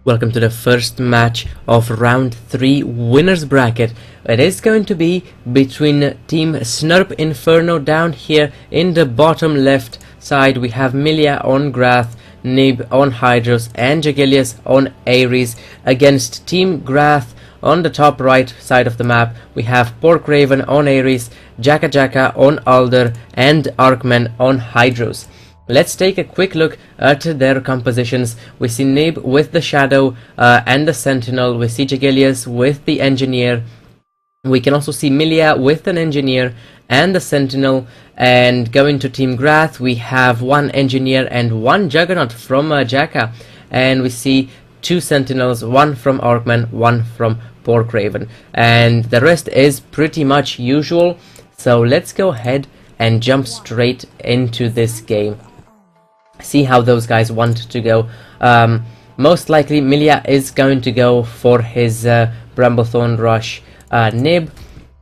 Welcome to the first match of round 3 winners bracket. It is going to be between team Snerp Inferno down here in the bottom left side. We have Milia on Grath, Nib on Hydros and Jagelius on Ares against team Grath. On the top right side of the map we have Pork Raven on Ares, Jaka on Alder and Arkman on Hydros. Let's take a quick look at their compositions. We see Nib with the Shadow and the Sentinel. We see Jagelius with the Engineer. We can also see Milia with an Engineer and the Sentinel. And going to Team Grath, we have one Engineer and one Juggernaut from Jaka. And we see two Sentinels, one from Arkman, one from Pork Raven. And the rest is pretty much usual. So let's go ahead and jump straight into this game. See how those guys want to go. Most likely Milia is going to go for his Bramblethorn Rush. Nib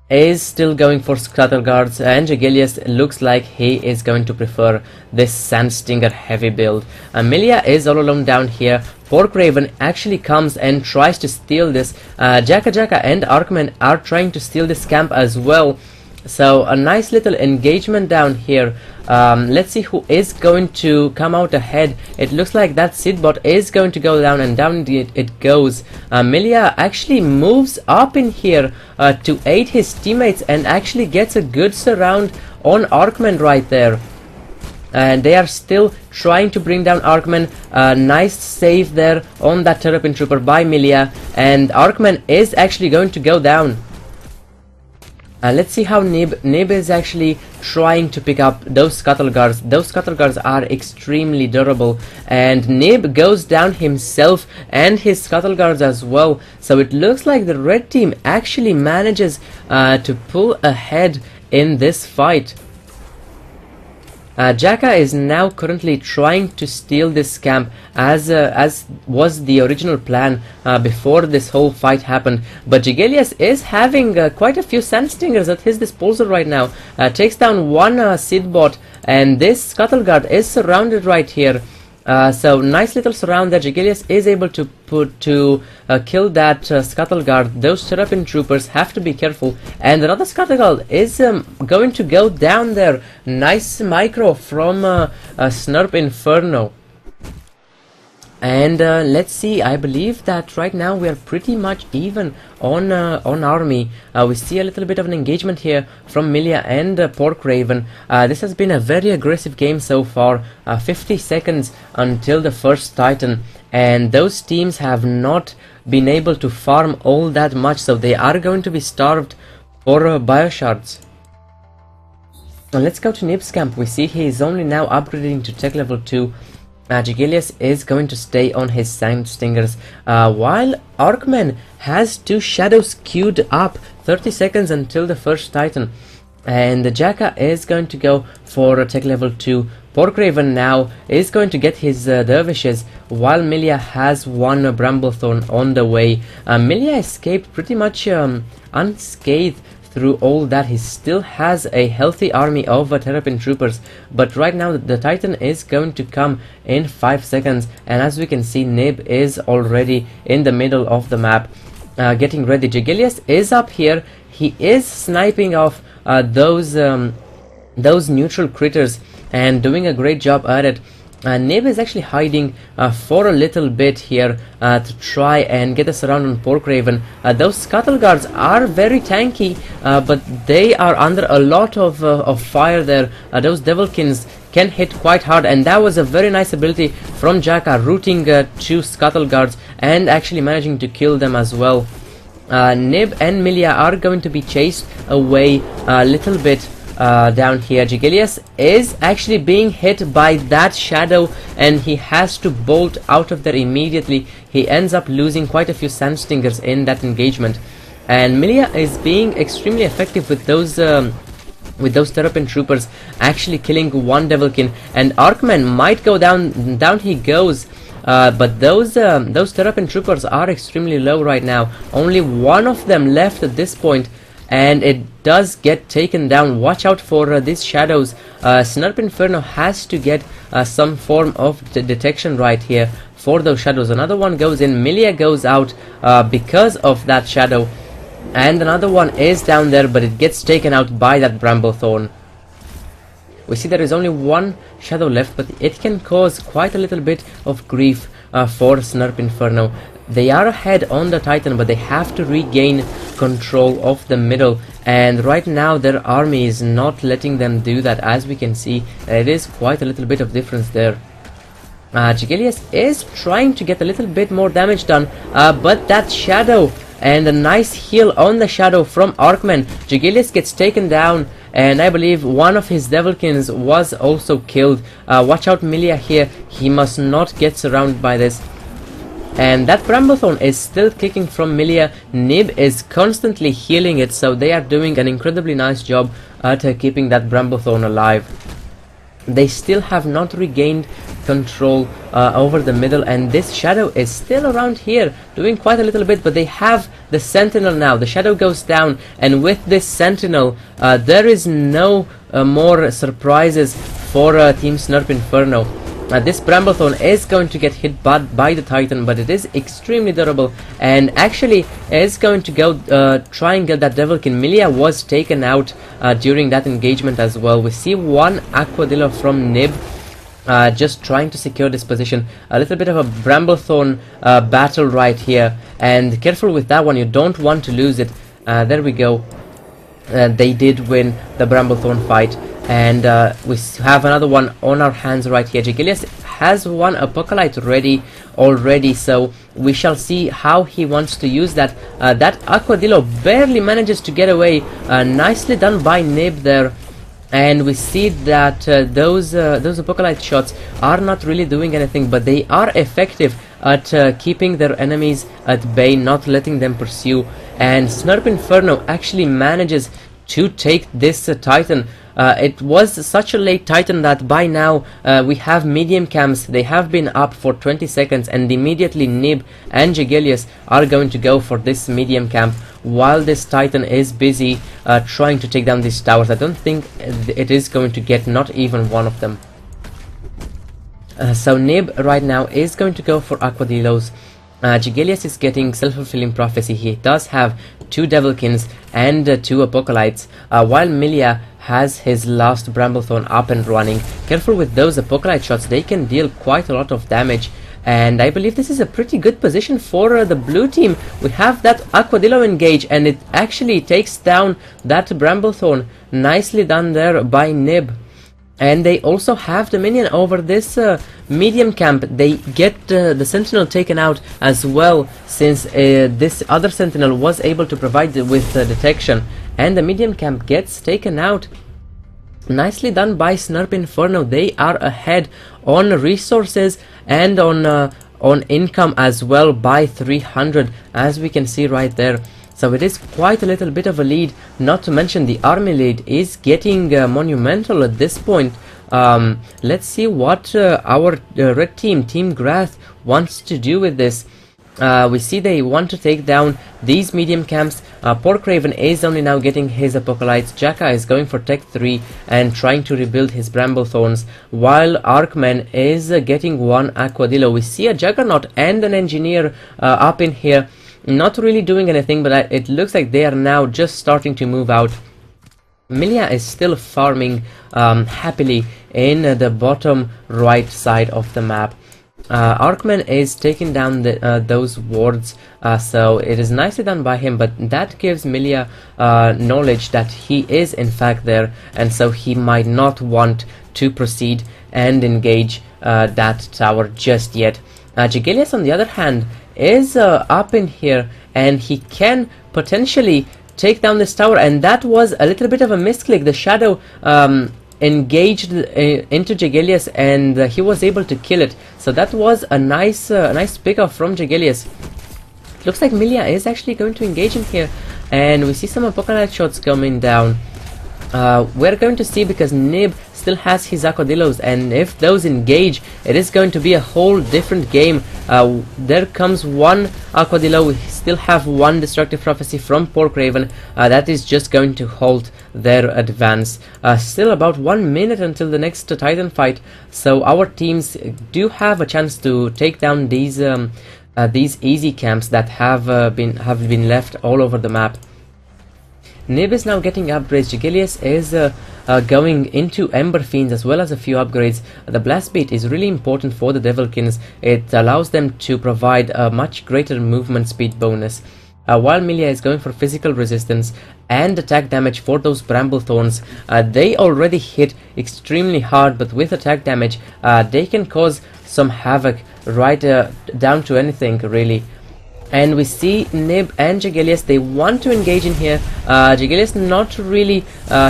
is still going for Scuttle Guards, and Jagelius looks like he is going to prefer this Sandstinger heavy build. Milia is all alone down here. Pork Raven actually comes and tries to steal this. Jaka and Arkman are trying to steal this camp as well. So a nice little engagement down here. Let's see who is going to come out ahead. It looks like that Sidbot is going to go down, and down it goes. Milia actually moves up in here to aid his teammates and actually gets a good surround on Arkman right there. And they are still trying to bring down Arkman. Nice save there on that Terrapin Trooper by Milia, and Arkman is actually going to go down. Let's see how Nib is actually trying to pick up those Scuttle Guards. Those Scuttle Guards are extremely durable, and Nib goes down himself and his Scuttle Guards as well. So it looks like the red team actually manages to pull ahead in this fight. Jaka is now currently trying to steal this camp as was the original plan before this whole fight happened. But Jagelius is having quite a few Sandstingers at his disposal right now. Takes down one Sidbot, and this Scuttle Guard is surrounded right here. So nice little surround there. Jagelius is able to kill that Scuttle Guard. Those Terrapin Troopers have to be careful, and another Scuttle Guard is going to go down there. Nice micro from Snerp Inferno. And let's see, I believe that right now we are pretty much even on army. We see a little bit of an engagement here from Milia and Pork Raven. This has been a very aggressive game so far. 50 seconds until the first Titan, and those teams have not been able to farm all that much, so they are going to be starved for Bioshards. Now let's go to Nib's camp. We see he is only now upgrading to tech level 2. Jagelius is going to stay on his Sandstingers, while Arkman has two Shadows queued up. 30 seconds until the first Titan, and the Jaka is going to go for tech level 2. Pork Raven now is going to get his Dervishes, while Milia has one Bramblethorn on the way. Milia escaped pretty much unscathed through all that. He still has a healthy army of Terrapin Troopers, but right now the Titan is going to come in 5 seconds, and as we can see, Nib is already in the middle of the map getting ready. Jagelius is up here. He is sniping off those neutral critters and doing a great job at it. Nib is actually hiding for a little bit here to try and get a surround on Pork Raven. Those Scuttle Guards are very tanky, but they are under a lot of fire there. Those Devilkins can hit quite hard, and that was a very nice ability from Jaka, rooting two Scuttle Guards and actually managing to kill them as well. Nib and Milia are going to be chased away a little bit down here. Jagelius is actually being hit by that Shadow, and he has to bolt out of there immediately. He ends up losing quite a few Sandstingers in that engagement, and Milia is being extremely effective with those Terrapin Troopers, actually killing one Devilkin, and Arkman might go down. Down he goes. But those Terrapin Troopers are extremely low right now. Only one of them left at this point, and it does get taken down. Watch out for these Shadows. Snerp Inferno has to get some form of detection right here for those shadows. Another one goes in, Milia goes out because of that shadow, and another one is down there, but it gets taken out by that Bramblethorn. We see there is only one shadow left, but it can cause quite a little bit of grief for Snerp Inferno. They are ahead on the Titan, but they have to regain control of the middle, and right now their army is not letting them do that. As we can see, it is quite a little bit of difference there. Jegelius is trying to get a little bit more damage done, but that shadow and a nice heal on the shadow from Arkman. Jegelius gets taken down, and I believe one of his Devilkins was also killed. Watch out, Milia here. He must not get surrounded by this. And that Bramblethorn is still kicking from Milia. Nib is constantly healing it, so they are doing an incredibly nice job at keeping that Bramblethorn alive. They still have not regained control over the middle, and this shadow is still around here doing quite a little bit, but they have the sentinel now. The shadow goes down, and with this sentinel there is no more surprises for Team Snerp Inferno. This Bramblethorn is going to get hit by the Titan, but it is extremely durable, and actually is going to go try and get that Devilkin. Milia was taken out during that engagement as well. We see one Aquadillo from Nib just trying to secure this position. A little bit of a Bramblethorn battle right here, and careful with that one, you don't want to lose it. There we go. They did win the Bramblethorn fight, and we have another one on our hands right here. Jegelius has one Apocalypse ready already, so we shall see how he wants to use that. That Aquadillo barely manages to get away. Nicely done by Nib there. And we see that those Apocalypse shots are not really doing anything, but they are effective at keeping their enemies at bay, not letting them pursue. And Snerp Inferno actually manages to take this Titan. It was such a late Titan that by now we have medium camps. They have been up for 20 seconds, and immediately Nib and Jegelius are going to go for this medium camp, while this Titan is busy trying to take down these towers. I don't think it is going to get not even one of them. So Nib right now is going to go for Aquadillos. Jegelius is getting self-fulfilling prophecy. He does have 2 Devilkins and 2 Apocalypses, while Milia has his last Bramblethorn up and running. Careful with those Apocalypse shots, they can deal quite a lot of damage. And I believe this is a pretty good position for the blue team. We have that Aquadillo engage, and it actually takes down that Bramblethorn. Nicely done there by Nib. And they also have the minion over this medium camp. They get the sentinel taken out as well, since this other sentinel was able to provide with detection, and the medium camp gets taken out. Nicely done by Snerp Inferno. They are ahead on resources and on income as well by 300, as we can see right there. So it is quite a little bit of a lead, not to mention the army lead is getting monumental at this point. Let's see what our red team, Team Grath, wants to do with this. We see they want to take down these medium camps. Porkraven is only now getting his Apocalypse. Jaka is going for Tech 3 and trying to rebuild his Bramblethorns, while Arkman is getting one Aquadillo. We see a Juggernaut and an Engineer up in here, not really doing anything, but it looks like they are now just starting to move out. Milia is still farming happily in the bottom right side of the map. Arkman is taking down those wards, so it is nicely done by him, but that gives Milia knowledge that he is in fact there, and so he might not want to proceed and engage that tower just yet. Jegelius, on the other hand, is up in here, and he can potentially take down this tower, and that was a little bit of a misclick. The shadow engaged into Jegelius, and he was able to kill it. So that was a nice pickup from Jegelius. Looks like Milia is actually going to engage in here, and we see some Apocalypse shots coming down. we're going to see, because Nib still has his Aquadillos, and if those engage, it is going to be a whole different game. There comes one Aquadillo. We still have one Destructive Prophecy from Porkraven. That is just going to halt their advance. Still about 1 minute until the next Titan fight, so our teams do have a chance to take down these easy camps that have been left all over the map. Nib is now getting upgrades. Jigilius is going into Ember Fiends as well as a few upgrades. The Blast Beat is really important for the Devilkins. It allows them to provide a much greater movement speed bonus. While Milia is going for physical resistance and attack damage for those Bramble Thorns. They already hit extremely hard, but with attack damage they can cause some havoc right down to anything really. And we see Nib and Jigilius, they want to engage in here. Jigilius not really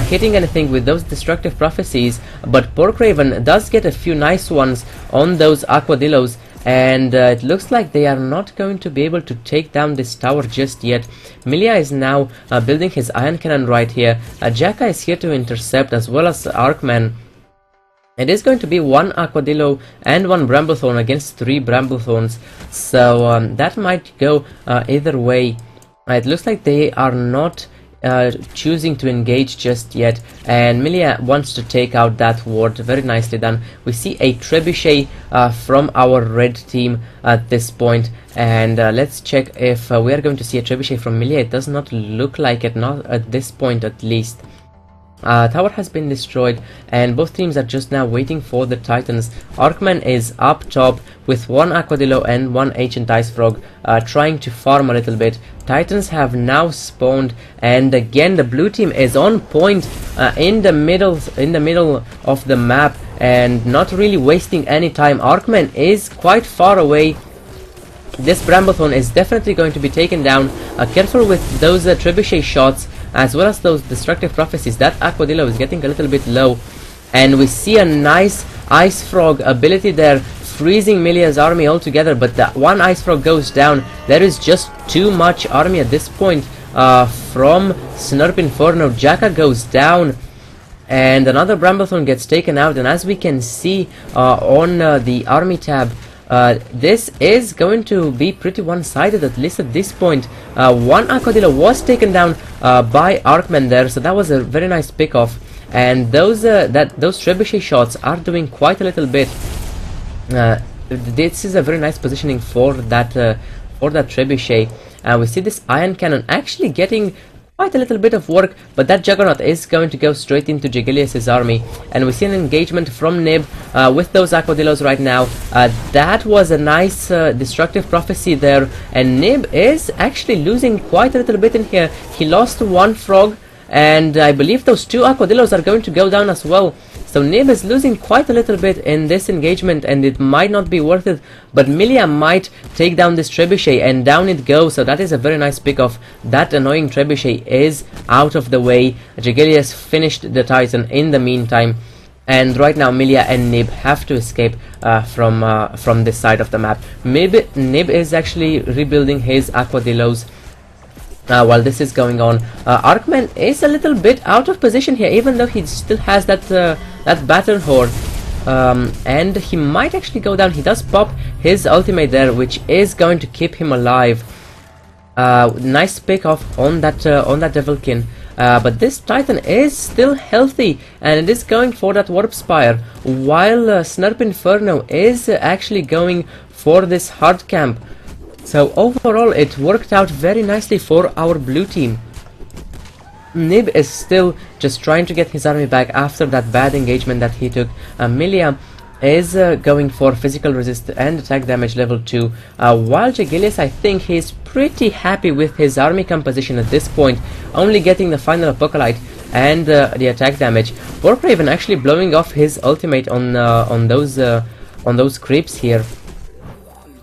hitting anything with those Destructive Prophecies, but Porkraven does get a few nice ones on those Aquadillos, and it looks like they are not going to be able to take down this tower just yet. Milia is now building his Iron Cannon right here. Jaka is here to intercept, as well as Arkman. It is going to be one Aquadillo and one Bramblethorn against 3 Bramblethorns, so that might go either way. It looks like they are not choosing to engage just yet, and Milia wants to take out that ward. Very nicely done. We see a Trebuchet from our red team at this point, and let's check if we are going to see a Trebuchet from Milia. It does not look like it, not at this point at least. Tower has been destroyed, and both teams are just now waiting for the Titans. Arkman is up top with one Aquadillo and one Ancient Ice Frog, trying to farm a little bit. Titans have now spawned, and again the blue team is on point in the middle of the map, and not really wasting any time. Arkman is quite far away. This Bramblethorn is definitely going to be taken down. Careful with those Trebuchet shots, as well as those Destructive Prophecies. That Aquadillo is getting a little bit low, and we see a nice Ice Frog ability there, freezing Milia's army altogether, but that one Ice Frog goes down. There is just too much army at this point from Snerp Inferno. Jaka goes down, and another Bramblethorn gets taken out, and as we can see on the army tab, this is going to be pretty one-sided, at least at this point. One Aquadillo was taken down by Arkman there, so that was a very nice pick-off. And those Trebuchet shots are doing quite a little bit. This is a very nice positioning for that Trebuchet. We see this Iron Cannon actually getting quite a little bit of work, but that Juggernaut is going to go straight into Jigilius' army, and we see an engagement from Nib with those Aquadillos right now. That was a nice Destructive Prophecy there, and Nib is actually losing quite a little bit in here. He lost one frog, and I believe those 2 Aquadillos are going to go down as well. So Nib is losing quite a little bit in this engagement, and it might not be worth it, but Milia might take down this Trebuchet, and down it goes. So that is a very nice pick-off. That annoying Trebuchet is out of the way. Jigilius finished the Titan in the meantime, and right now Milia and Nib have to escape from this side of the map. Nib is actually rebuilding his Aquadillos. While this is going on, Arkman is a little bit out of position here, even though he still has that Battern Horde, and he might actually go down. He does pop his ultimate there, which is going to keep him alive. Nice pick off on that Devilkin, but this Titan is still healthy, and it is going for that Warp Spire, while Snerp Inferno is actually going for this hard camp. So overall it worked out very nicely for our blue team. Nib is still just trying to get his army back after that bad engagement that he took. Milia is going for physical resist and attack damage level 2, while Jigilius, I think he's pretty happy with his army composition at this point, only getting the final Apocalypse and the attack damage. Porkraven actually blowing off his ultimate on those creeps here.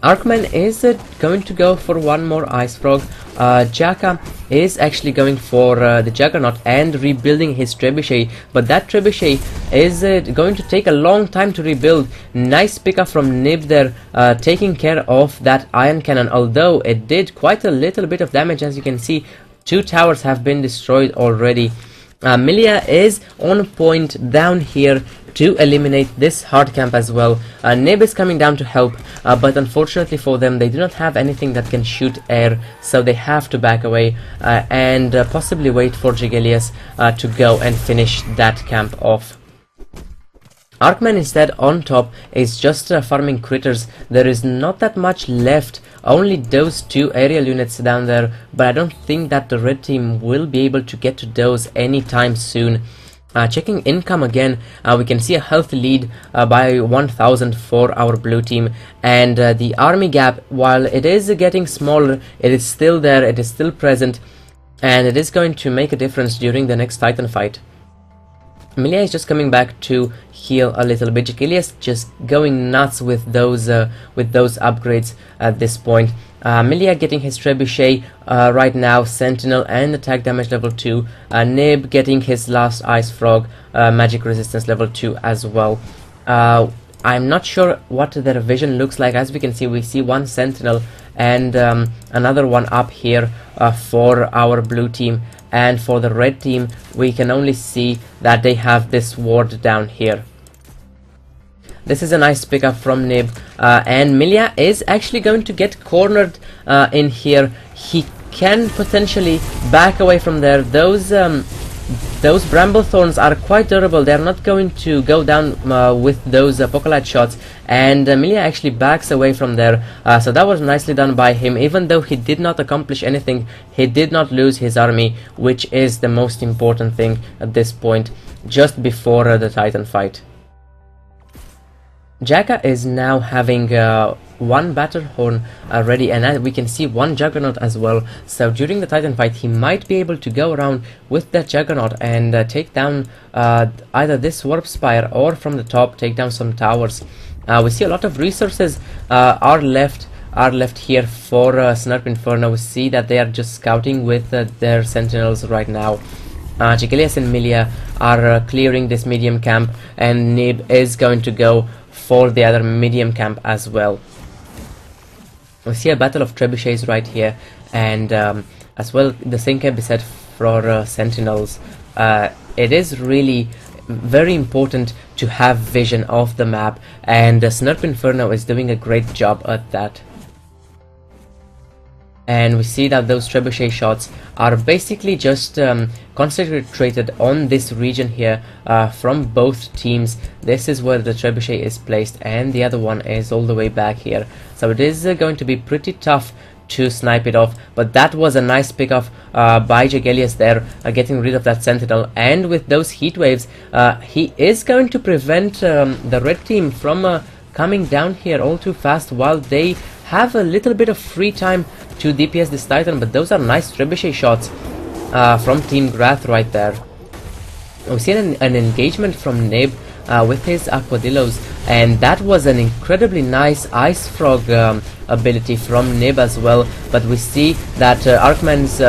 Arkman is going to go for one more Ice Frog. Jaka is actually going for the Juggernaut and rebuilding his Trebuchet, but that Trebuchet is going to take a long time to rebuild. Nice pickup from Nib there, taking care of that Iron Cannon, although it did quite a little bit of damage. As you can see, 2 towers have been destroyed already. Milia is on point down here to eliminate this hard camp as well. Nib is coming down to help, but unfortunately for them, they do not have anything that can shoot air, so they have to back away and possibly wait for Jegelius to go and finish that camp off. Arkman instead on top is just farming critters. There is not that much left, only those 2 aerial units down there, but I don't think that the red team will be able to get to those anytime soon. Checking income again, we can see a healthy lead by 1000 for our blue team, and the army gap, while it is getting smaller, it is still there, it is still present, and it is going to make a difference during the next Titan fight. Milia is just coming back to heal a little bit. Jegelius just going nuts with those upgrades at this point. Milia getting his trebuchet right now, sentinel and attack damage level 2. Nib getting his last ice frog, magic resistance level 2 as well. I'm not sure what their vision looks like. As we can see, we see one sentinel and another one up here for our blue team. And for the red team, we can only see that they have this ward down here. This is a nice pickup from Nib, and Milia is actually going to get cornered in here. He can potentially back away from there. Those bramble thorns are quite durable. They are not going to go down with those apocalypse shots, and Milia actually backs away from there. So that was nicely done by him. Even though he did not accomplish anything, he did not lose his army, which is the most important thing at this point, just before the Titan fight. Jaka is now having one battle horn ready, and we can see one juggernaut as well. So during the Titan fight, he might be able to go around with that juggernaut and take down either this warp spire, or from the top take down some towers. We see a lot of resources are left here for Snerp Inferno. We see that they are just scouting with their sentinels right now. Jegelius and Milia are clearing this medium camp, and Nib is going to go for the other medium camp as well. We see a battle of trebuchets right here, and as well the same can be said for sentinels. It is really very important to have vision of the map, and Snerp Inferno is doing a great job at that. And we see that those trebuchet shots are basically just concentrated on this region here from both teams. This is where the trebuchet is placed, and the other one is all the way back here. So it is going to be pretty tough to snipe it off, but that was a nice pickup by Jegelius there, getting rid of that sentinel. And with those heat waves, he is going to prevent the red team from coming down here all too fast, while they have a little bit of free time to DPS this Titan. But those are nice trebuchet shots from Team Grath right there. We see an engagement from Nib with his Aquadillos, and that was an incredibly nice Ice Frog ability from Nib as well. But we see that Arkman's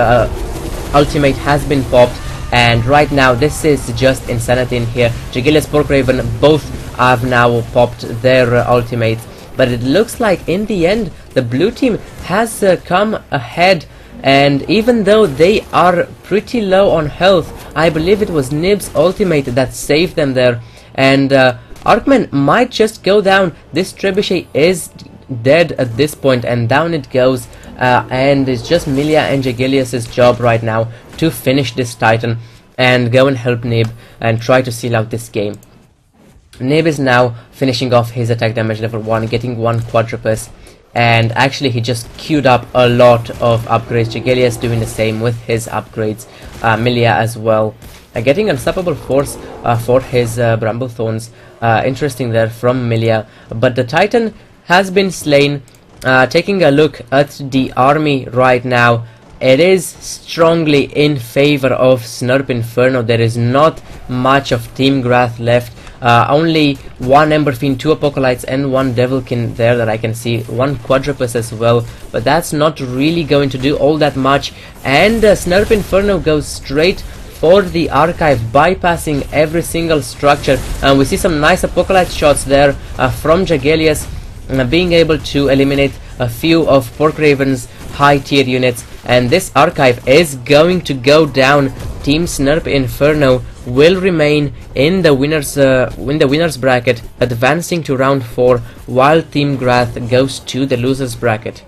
ultimate has been popped, and right now this is just insanity in here. Jegelius, Porkraven, both have now popped their ultimates. But it looks like in the end the blue team has come ahead, and even though they are pretty low on health, I believe it was Nib's ultimate that saved them there, and Arkman might just go down. This trebuchet is dead at this point, and down it goes, and it's just Milia and Jegelius' job right now to finish this Titan and go and help Nib and try to seal out this game. Nib is now finishing off his attack damage level 1, getting 1 quadrupus, and actually he just queued up a lot of upgrades. Jegelius doing the same with his upgrades, Milia as well, getting unstoppable force for his bramble thorns. Interesting there from Milia. But the Titan has been slain. Taking a look at the army right now, it is strongly in favor of Snerp Inferno. There is not much of Team Grath left. Only 1 Ember Fiend, 2 Apocalypse, and 1 Devilkin there that I can see, 1 Quadrupus as well, but that's not really going to do all that much. And Snerp Inferno goes straight for the archive, bypassing every single structure, and we see some nice Apocalypse shots there from Jegelius, being able to eliminate a few of Porkraven's high tier units. And this archive is going to go down Team Snerp Inferno will remain in the winners bracket, advancing to round 4, while Team Grath goes to the losers bracket.